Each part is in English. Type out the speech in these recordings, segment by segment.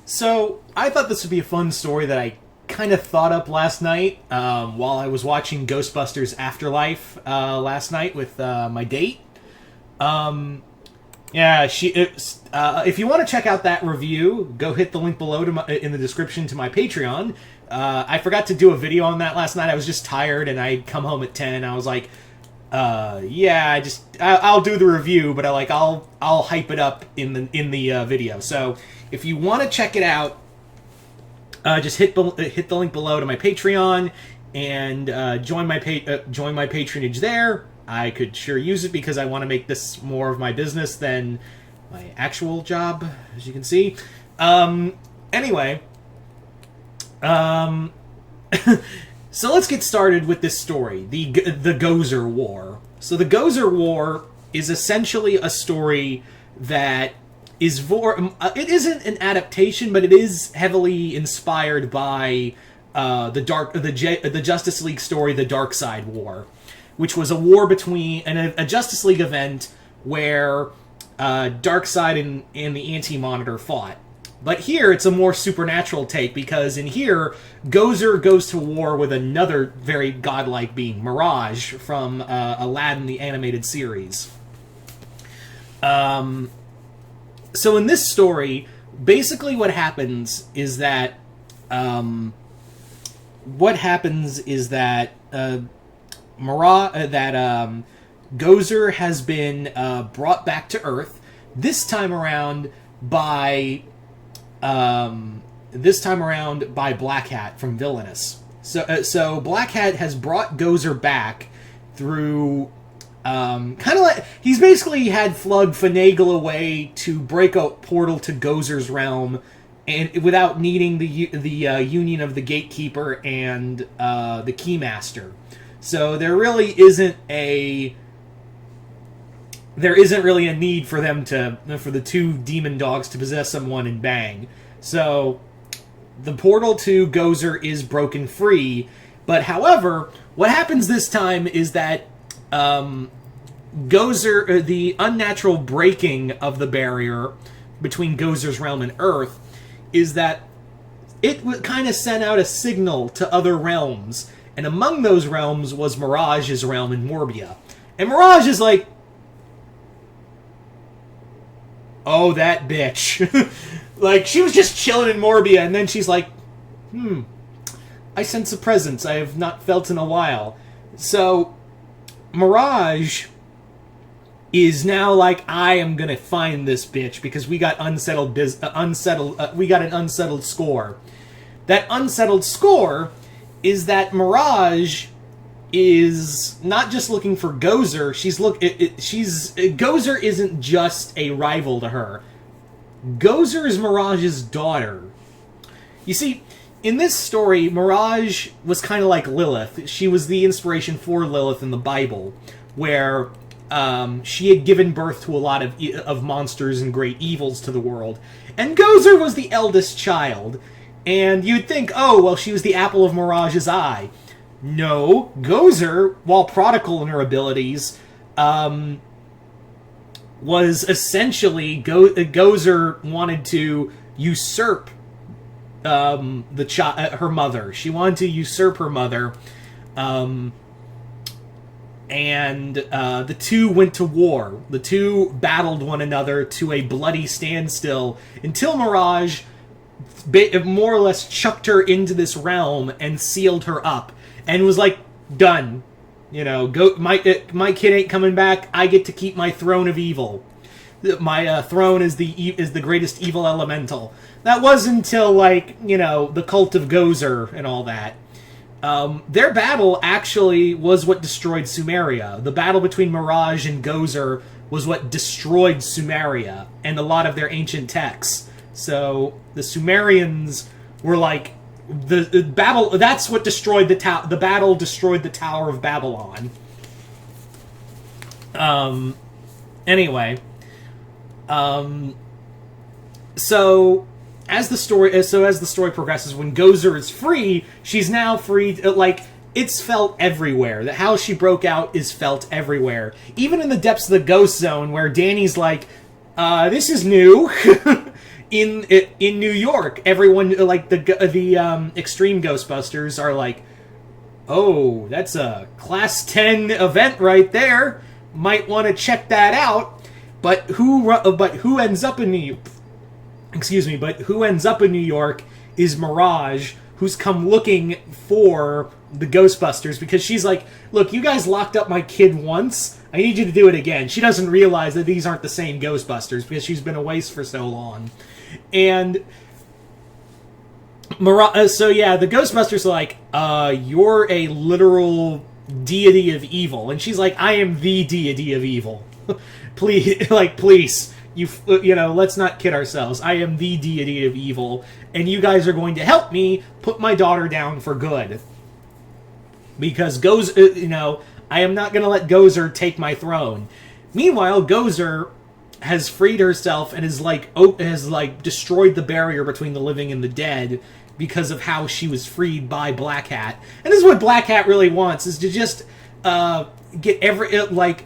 So, I thought this would be a fun story that I kind of thought up last night while I was watching Ghostbusters Afterlife last night with my date. Yeah, if you want to check out that review, go hit the link below in the description to my Patreon. I forgot to do a video on that last night. I was just tired, and I'd come home at 10. I was like, yeah, I'll do the review, but I'll hype it up in the video. So if you want to check it out, just hit the link below to my Patreon and join my patronage there. I could sure use it because I want to make this more of my business than my actual job, as you can see. Anyway, so let's get started with this story, the Gozer War. So the Gozer War is essentially a story that is it isn't an adaptation, but it is heavily inspired by the Justice League story, the Darkseid War, which was a war between a Justice League event where Darkseid and the Anti-Monitor fought. But here, it's a more supernatural take, because in here, Gozer goes to war with another very godlike being, Mirage, from Aladdin, the animated series. So in this story, basically what happens is that Gozer has been brought back to Earth, this time around by Black Hat from Villainous. So Black Hat has brought Gozer back through kind of like he's basically had Flug finagle a way to break a portal to Gozer's realm, and without needing the union of the Gatekeeper and the Keymaster. So there isn't really a need for the two demon dogs to possess someone and bang. So the portal to Gozer is broken free, but however, what happens this time is that Gozer, the unnatural breaking of the barrier between Gozer's realm and Earth, is that it kind of sent out a signal to other realms, and among those realms was Mirage's realm in Morbia. And Mirage is like, oh, that bitch. Like, she was just chilling in Morbia, and then she's like, I sense a presence I have not felt in a while. So, Mirage is now like, I am gonna find this bitch, because we got an unsettled score. That unsettled score is that Mirage is not just looking for Gozer. Gozer isn't just a rival to her. Gozer is Mirage's daughter. You see, in this story, Mirage was kind of like Lilith. She was the inspiration for Lilith in the Bible, where she had given birth to a lot of monsters and great evils to the world. And Gozer was the eldest child. And you'd think, oh, well, she was the apple of Mirage's eye. No, Gozer, while prodigal in her abilities, was essentially Gozer wanted to usurp her mother. She wanted to usurp her mother, and the two went to war. The two battled one another to a bloody standstill until Mirage more or less chucked her into this realm and sealed her up, and was like, done. You know, my kid ain't coming back. I get to keep my throne of evil. My throne is the greatest evil elemental. That was until, like, you know, the cult of Gozer and all that. Their battle actually was what destroyed Sumeria. The battle between Mirage and Gozer was what destroyed Sumeria and a lot of their ancient texts. So the Sumerians were like, the battle. That's what destroyed the battle destroyed the Tower of Babylon. Anyway, so as the story progresses, when Gozer is free, she's now free. Like, it's felt everywhere. That how she broke out is felt everywhere, even in the depths of the Ghost Zone, where Danny's like, "This is new." in New York, everyone, like the Extreme Ghostbusters are like, oh, that's a Class 10 event right there. Might want to check that out. But who ends up in New York is Mirage, who's come looking for the Ghostbusters because she's like, look, you guys locked up my kid once. I need you to do it again. She doesn't realize that these aren't the same Ghostbusters because she's been away for so long. And so yeah, the Ghostbusters are like, you're a literal deity of evil. And she's like, I am the deity of evil. please, you know, let's not kid ourselves. I am the deity of evil, and you guys are going to help me put my daughter down for good. Because I am not going to let Gozer take my throne. Meanwhile, Gozer has freed herself and has destroyed the barrier between the living and the dead because of how she was freed by Black Hat. And this is what Black Hat really wants, is to just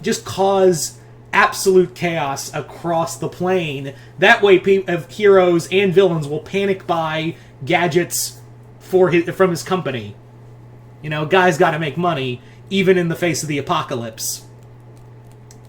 just cause absolute chaos across the plane. That way heroes and villains will panic buy gadgets from his company. You know, guy's got to make money, even in the face of the apocalypse.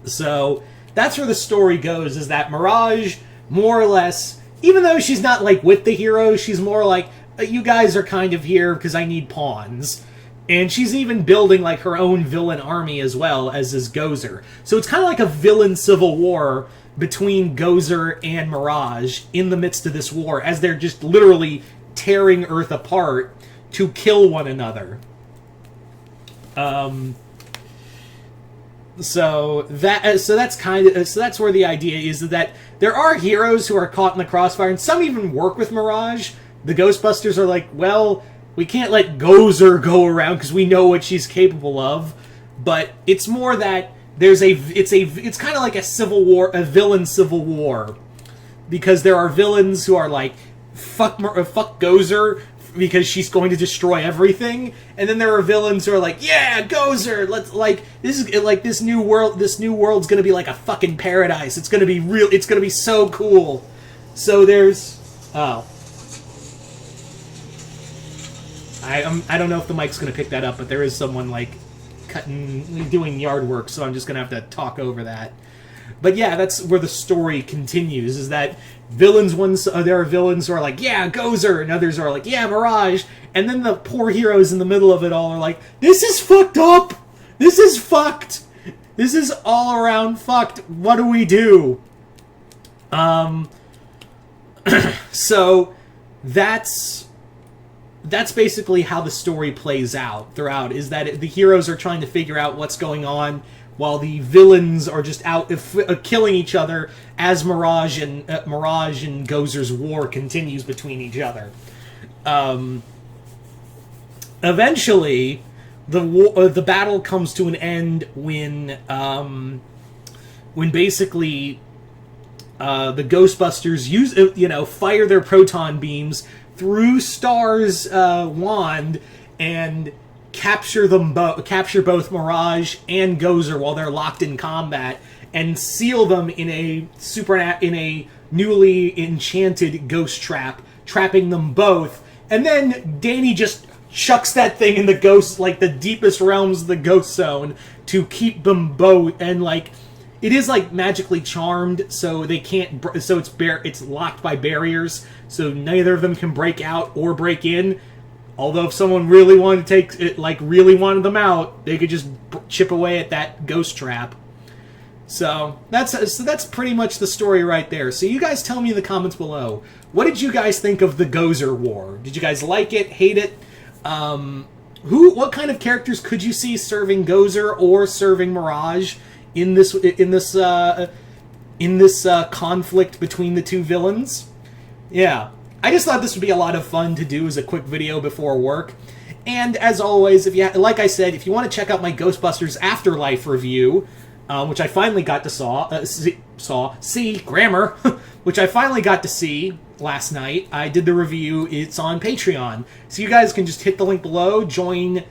So that's where the story goes, is that Mirage, more or less, even though she's not like with the heroes, she's more like, you guys are kind of here because I need pawns. And she's even building like her own villain army as well, as is Gozer. So it's kind of like a villain civil war between Gozer and Mirage in the midst of this war, as they're just literally tearing Earth apart to kill one another. So that's where the idea is, that there are heroes who are caught in the crossfire, and some even work with Mirage. The Ghostbusters are like, well, we can't let Gozer go around because we know what she's capable of. But it's more that it's kind of like a civil war, a villain civil war, because there are villains who are like, fuck Gozer because she's going to destroy everything, and then there are villains who are like, yeah, Gozer, let's this new world's gonna be like a fucking paradise. It's gonna be real. It's gonna be so cool. So there's I don't know if the mic's going to pick that up, but there is someone, like, doing yard work, so I'm just going to have to talk over that. But yeah, that's where the story continues, is that there are villains who are like, yeah, Gozer, and others are like, yeah, Mirage, and then the poor heroes in the middle of it all are like, this is fucked up! This is fucked! This is all around fucked. What do we do? So, that's basically how the story plays out throughout, is that the heroes are trying to figure out what's going on, while the villains are just out killing each other as Mirage and Gozer's war continues between each other. Eventually, the battle comes to an end when basically the Ghostbusters fire their proton beams through Star's wand and capture both Mirage and Gozer while they're locked in combat, and seal them in a newly enchanted ghost trap, trapping them both. And then Danny just chucks that thing in the deepest realms of the ghost zone to keep them both, and it is magically charmed, so they can't. So it's locked by barriers, so neither of them can break out or break in. Although if someone really wanted to take it, really wanted them out, they could just chip away at that ghost trap. So that's pretty much the story right there. So you guys tell me in the comments below, what did you guys think of the Gozer War? Did you guys like it, hate it? What kind of characters could you see serving Gozer or serving Mirage in this conflict between the two villains? Yeah, I just thought this would be a lot of fun to do as a quick video before work. And as always, like I said, if you want to check out my Ghostbusters Afterlife review, which I finally got to see grammar, which I finally got to see last night. I did the review. It's on Patreon, so you guys can just hit the link below. Join.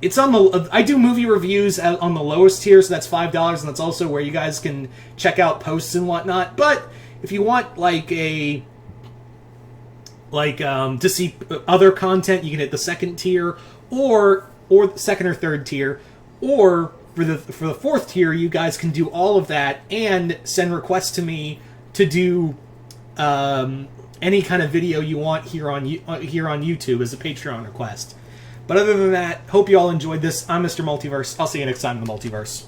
It's on the. I do movie reviews on the lowest tier, so that's $5, and that's also where you guys can check out posts and whatnot. But If you want to see other content, you can hit the second tier, or second or third tier, or for the fourth tier, you guys can do all of that and send requests to me to do any kind of video you want here on YouTube as a Patreon request. But other than that, hope you all enjoyed this. I'm Mr. Multiverse. I'll see you next time in the Multiverse.